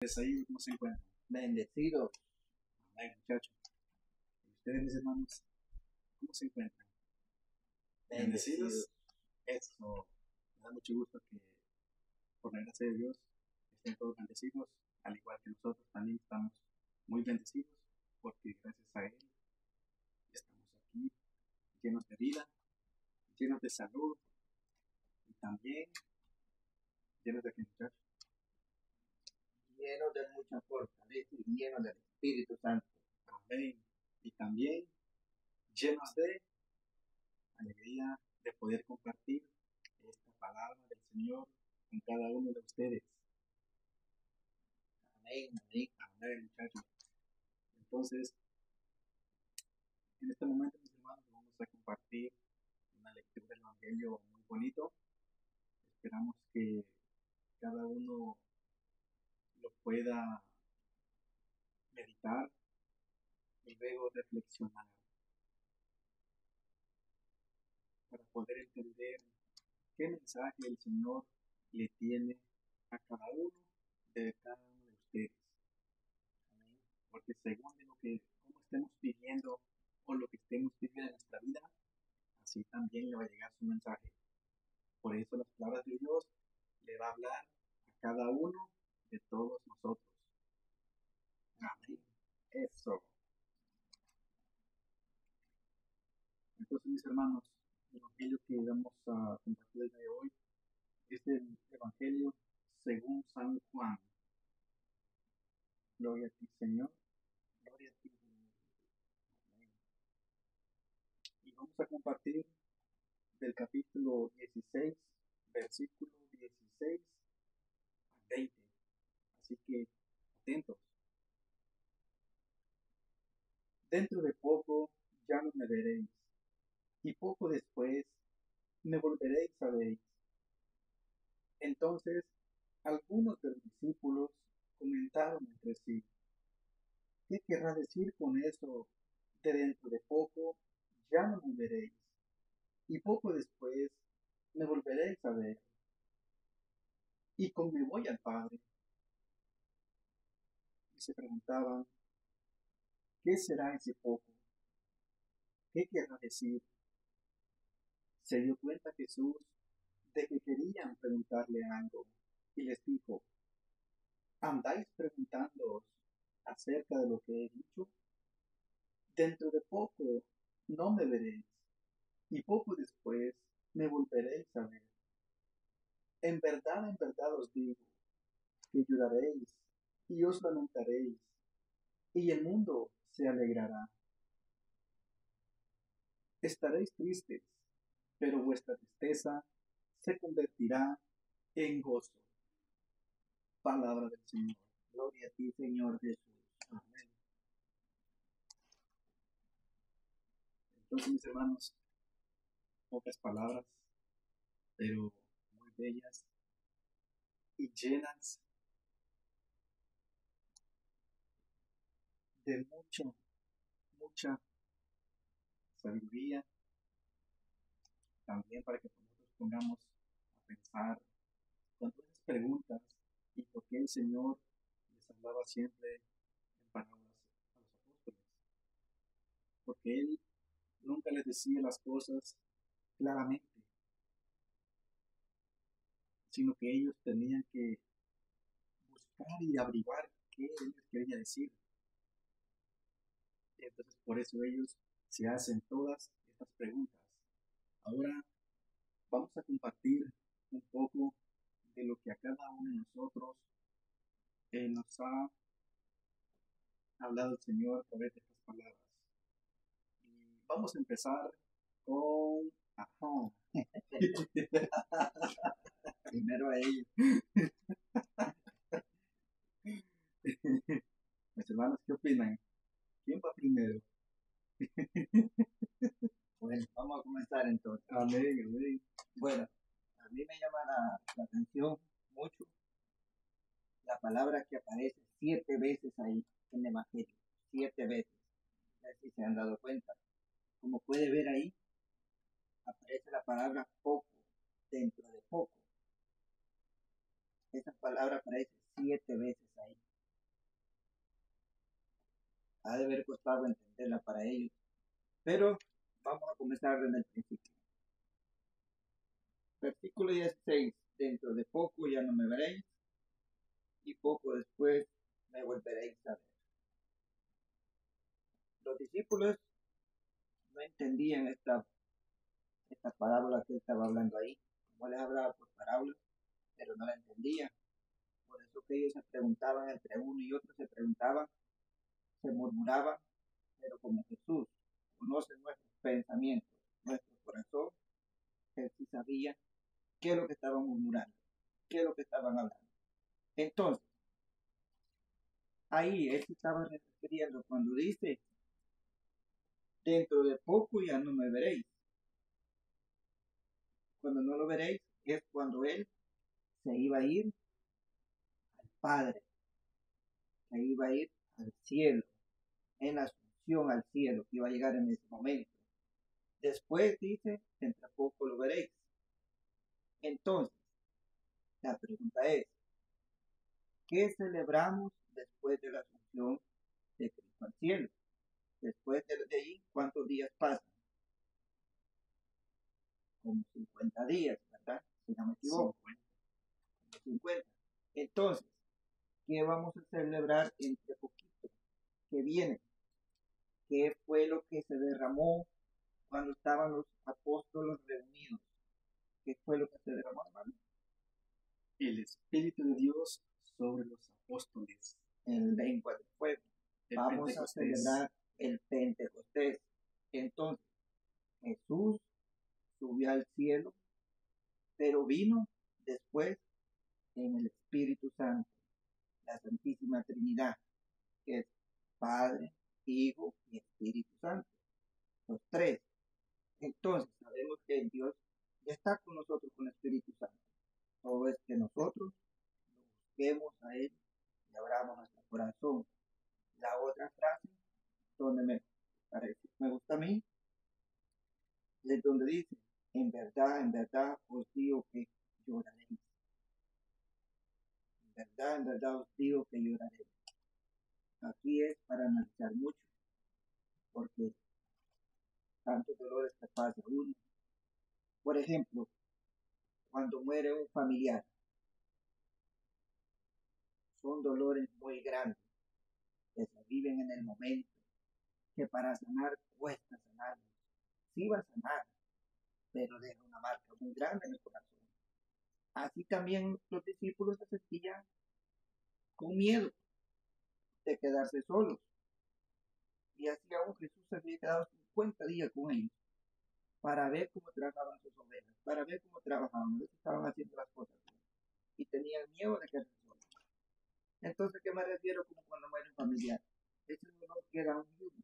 Ahí, ¿cómo se encuentran? Bendecidos. Amén, muchachos. ¿Y ustedes, mis hermanos, cómo se encuentran? ¿Bendecidos? Eso. Me da mucho gusto que, por la gracia de Dios, estén todos bendecidos, al igual que nosotros también estamos muy bendecidos, porque gracias a Él estamos aquí, llenos de vida, llenos de salud, y también llenos de muchachos. Llenos de mucha fortaleza y llenos del Espíritu Santo. Amén. Y también llenos de alegría de poder compartir esta palabra del Señor con cada uno de ustedes. Amén, amén. Amén, muchachos. Entonces, en este momento, mis hermanos, vamos a compartir una lectura del Evangelio muy bonito. Esperamos que cada uno lo pueda meditar y luego reflexionar para poder entender qué mensaje el Señor le tiene a cada uno de ustedes. Amén. Porque según de cómo estemos viviendo o lo que estemos viviendo en nuestra vida, así también le va a llegar su mensaje. Por eso las palabras de Dios le va a hablar a cada uno de todos nosotros. Amén. Eso. Entonces, mis hermanos, el evangelio que vamos a compartir el día de hoy es el evangelio según San Juan. Gloria a ti, Señor. Gloria a ti, Señor. Amén. Y vamos a compartir del capítulo 16, versículo 16 a 20. Así que, atentos. Dentro de poco ya no me veréis, y poco después me volveréis a ver. Entonces, algunos de los discípulos comentaron entre sí: ¿qué querrá decir con eso de dentro de poco ya no me veréis, y poco después me volveréis a ver? Y con me voy al Padre. Y se preguntaban: ¿qué será ese poco? ¿Qué querrá decir? Se dio cuenta Jesús de que querían preguntarle algo, y les dijo: ¿andáis preguntándoos acerca de lo que he dicho? Dentro de poco no me veréis, y poco después me volveréis a ver. En verdad os digo, que lloraréis y os lamentaréis, y el mundo se alegrará. Estaréis tristes, pero vuestra tristeza se convertirá en gozo. Palabra del Señor. Gloria a ti, Señor Jesús. Amén. Entonces, mis hermanos, pocas palabras, pero muy bellas y llenas de mucha sabiduría, también para que nosotros pongamos a pensar con todas esas preguntas y por qué el Señor les hablaba siempre en parábolas a los apóstoles. Porque Él nunca les decía las cosas claramente, sino que ellos tenían que buscar y averiguar qué Él les quería decir. Y entonces por eso ellos se hacen todas estas preguntas. Ahora vamos a compartir un poco de lo que a cada uno de nosotros nos ha hablado el Señor a través de estas palabras. Y vamos a empezar con Primero a ellos. Mis hermanos, ¿qué opinan? ¿Quién va primero? Bueno, vamos a comenzar entonces. Amén, amén. Bueno, a mí me llama la atención mucho la palabra que aparece 7 veces ahí en el Evangelio. 7 veces. A ver si se han dado cuenta. Como puede ver ahí, aparece la palabra poco, dentro de poco. Esa palabra aparece 7 veces ahí. ha de haber costado entenderla para ellos. Pero vamos a comenzar desde el principio. Versículo 16. Dentro de poco ya no me veréis, y poco después me volveréis a ver. Los discípulos no entendían esta parábola que él estaba hablando ahí. Como les hablaba por parábolas, pero no la entendían. Por eso que ellos se preguntaban entre uno y otro, se preguntaban, se murmuraban, pero como Jesús conoce nuestros pensamientos, nuestro corazón, él sí sabía qué es lo que estaban murmurando, qué es lo que estaban hablando. Entonces, ahí él se estaba refiriendo cuando dice, dentro de poco ya no me veréis. Cuando no lo veréis es cuando él se iba a ir al Padre, se iba a ir al cielo, en la asunción al cielo, que iba a llegar en ese momento. Después dice, dentro de poco lo veréis. Entonces, la pregunta es, ¿qué celebramos después de la asunción de Cristo al cielo? Después de ahí, ¿cuántos días pasan? Como 50 días, ¿verdad? Si no me equivoco. 50. Entonces, ¿qué vamos a celebrar entre poquito que viene? ¿Qué fue lo que se derramó cuando estaban los apóstoles reunidos? ¿Qué fue lo que se derramó, hermano? El Espíritu de Dios sobre los apóstoles. En lengua de fuego. Vamos a celebrar el Pentecostés. Entonces, Jesús subió al cielo, pero vino después en el Espíritu Santo, la Santísima Trinidad, que es Padre, Hijo y Espíritu Santo. Los tres. Entonces, sabemos que Dios ya está con nosotros con el Espíritu Santo. Todo es que nosotros lo busquemos a Él y abramos nuestro corazón. La otra frase, donde me gusta a mí, es donde dice, en verdad os digo que lloraréis. En verdad os digo que lloraréis. Aquí es para analizar mucho, porque tantos dolores que pasa uno. Por ejemplo, cuando muere un familiar, son dolores muy grandes que se viven en el momento, que para sanar cuesta sanarlos. Sí va a sanar, pero deja una marca muy grande en el corazón. Así también los discípulos se sentían con miedo de quedarse solos. Y así aún Jesús se había quedado 50 días con ellos para ver cómo trataban sus ovejas, para ver cómo trabajaban, ver si estaban haciendo las cosas bien. Y tenían miedo de quedarse solos. Entonces, ¿qué me refiero como cuando muere un familiar? Ese dolor queda un mismo.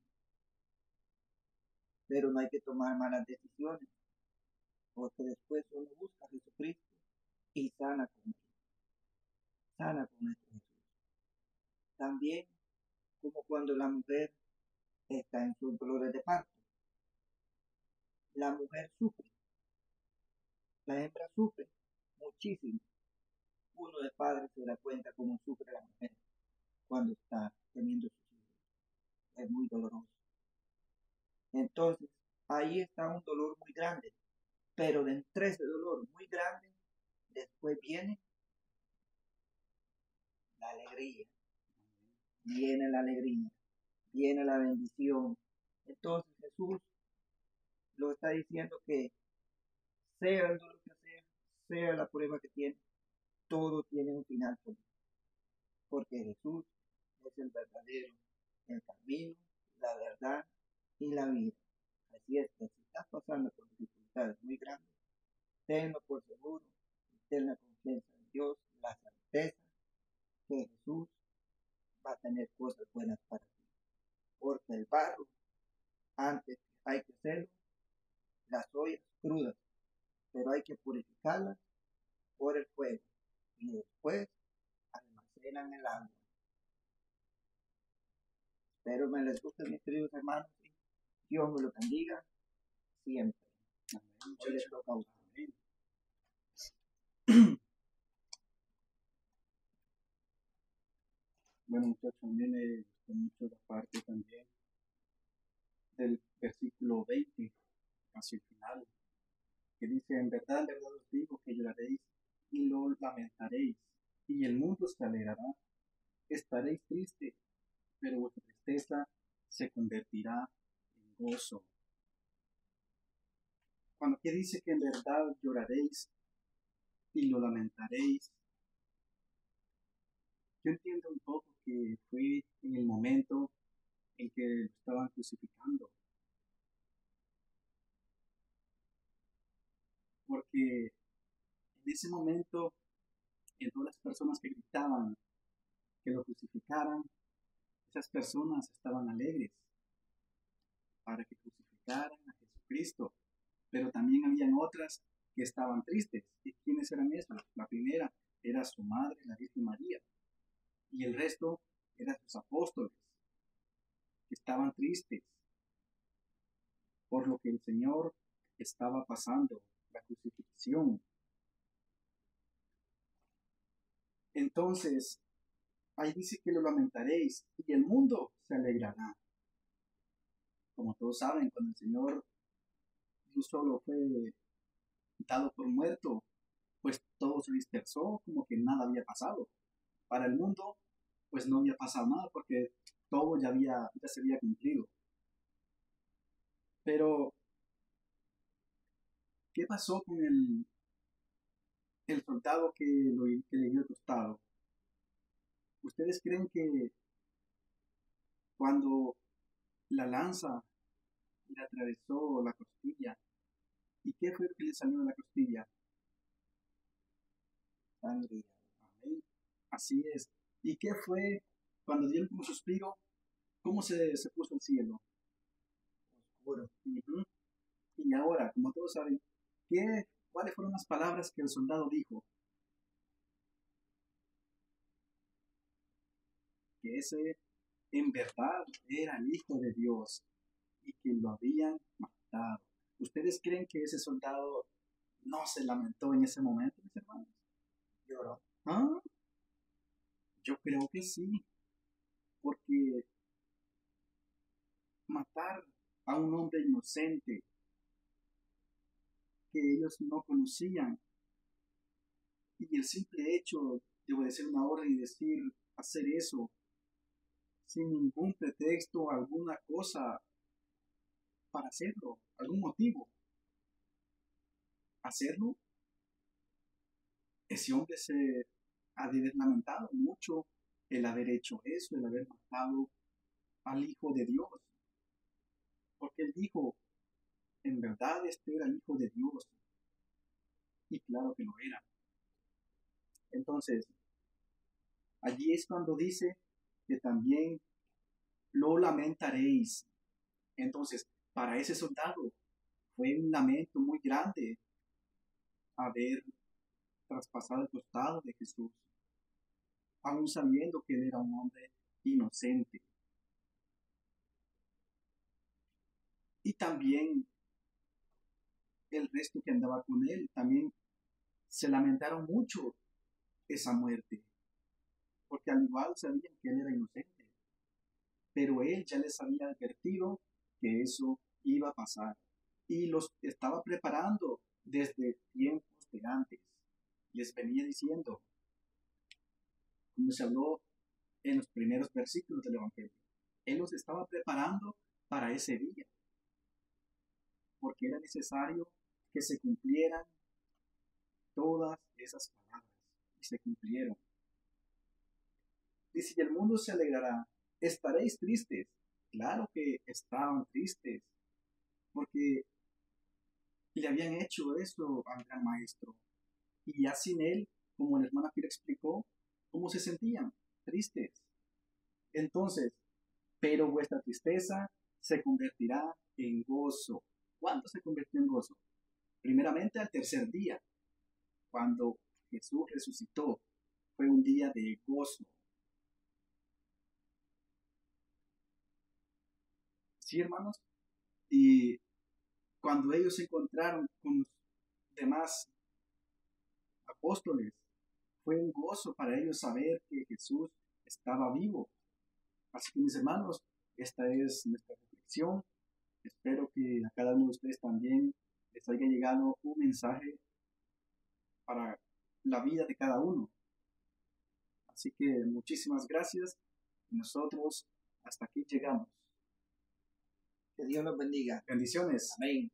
Pero no hay que tomar malas decisiones, porque después uno busca a Jesucristo y sana con él. Sana con nuestro Jesús. También, como cuando la mujer está en sus dolores de parto. La mujer sufre. La hembra sufre muchísimo. Uno de padres se da cuenta cómo sufre la mujer cuando está teniendo sus hijos. Es muy doloroso. Entonces, ahí está un dolor muy grande. Pero de entre ese dolor muy grande, después viene la alegría. Viene la alegría. Viene la bendición. Entonces Jesús lo está diciendo que sea el dolor que sea la prueba que tiene, todo tiene un final feliz. Porque Jesús es el verdadero, el camino, la verdad y la vida. Así es que si estás pasando por dificultades muy grandes, tenlo por seguro y ten la confianza en Dios, la certeza que Jesús va a tener cosas buenas para ti. Porque el barro, antes hay que hacerlo, las ollas crudas, pero hay que purificarlas por el fuego y después almacenan el agua. Espero me les guste, mis queridos hermanos. Dios me lo bendiga siempre. Hoy les toca a ustedes. Bueno, muchachos, a mí me gustó mucho la parte también del versículo 20 hacia el final, que dice, en verdad os digo que lloraréis y lo lamentaréis, y el mundo se alegrará. Estaréis tristes, pero vuestra tristeza se convertirá en gozo. Cuando aquí dice que en verdad lloraréis y lo lamentaréis, yo entiendo un poco que fue en el momento en que lo estaban crucificando, porque en ese momento, en todas las personas que gritaban que lo crucificaran, esas personas estaban alegres para que crucificaran a Jesucristo, pero también habían otras que estaban tristes. ¿Y quiénes eran esas? La primera era su madre, la Virgen María, y el resto eran sus apóstoles, que estaban tristes por lo que el Señor estaba pasando, la crucifixión. Entonces, ahí dice que lo lamentaréis y el mundo se alegrará. Como todos saben, cuando el Señor no solo fue dado por muerto, pues todo se dispersó como que nada había pasado. Para el mundo, pues no había pasado nada porque todo ya se había cumplido. Pero, ¿qué pasó con el soldado que le dio el costado? ¿Ustedes creen que cuando la lanza le atravesó la costilla, y qué fue lo que le salió de la costilla? Sangre. Amén. Así es. ¿Y qué fue cuando dio el último suspiro? ¿Cómo se puso el cielo? Oscuro. Ujú. Y ahora, como todos saben, ¿cuáles fueron las palabras que el soldado dijo? Que ese en verdad era el Hijo de Dios y que lo habían matado. ¿Ustedes creen que ese soldado no se lamentó en ese momento, mis hermanos? Lloró. ¿Ah? Yo creo que sí, porque matar a un hombre inocente que ellos no conocían y el simple hecho de obedecer una orden y decir hacer eso sin ningún pretexto, alguna cosa para hacerlo, algún motivo, hacerlo, ese hombre se ha de haber lamentado mucho el haber hecho eso, el haber matado al Hijo de Dios, porque él dijo, en verdad este era el Hijo de Dios, y claro que lo era. Entonces, allí es cuando dice que también lo lamentaréis. Entonces, para ese soldado fue un lamento muy grande haber traspasado el costado de Jesús, aún sabiendo que él era un hombre inocente. Y también el resto que andaba con él, también se lamentaron mucho esa muerte, porque al igual sabían que él era inocente, pero él ya les había advertido que eso iba a pasar y los estaba preparando desde tiempos de antes. Les venía diciendo, como se habló en los primeros versículos del Evangelio, él los estaba preparando para ese día, porque era necesario que se cumplieran todas esas palabras, y se cumplieron. Dice, y el mundo se alegrará, estaréis tristes. Claro que estaban tristes, porque le habían hecho eso al gran maestro. Y ya sin él, como la hermana Pira explicó, ¿cómo se sentían? Tristes. Entonces, pero vuestra tristeza se convertirá en gozo. ¿Cuándo se convirtió en gozo? Primeramente al tercer día, cuando Jesús resucitó. Fue un día de gozo. Sí, hermanos. Y cuando ellos se encontraron con los demás apóstoles, fue un gozo para ellos saber que Jesús estaba vivo. Así que mis hermanos, esta es nuestra reflexión. Espero que a cada uno de ustedes también les haya llegado un mensaje para la vida de cada uno. Así que muchísimas gracias. Nosotros hasta aquí llegamos. Que Dios los bendiga. Bendiciones. Amén.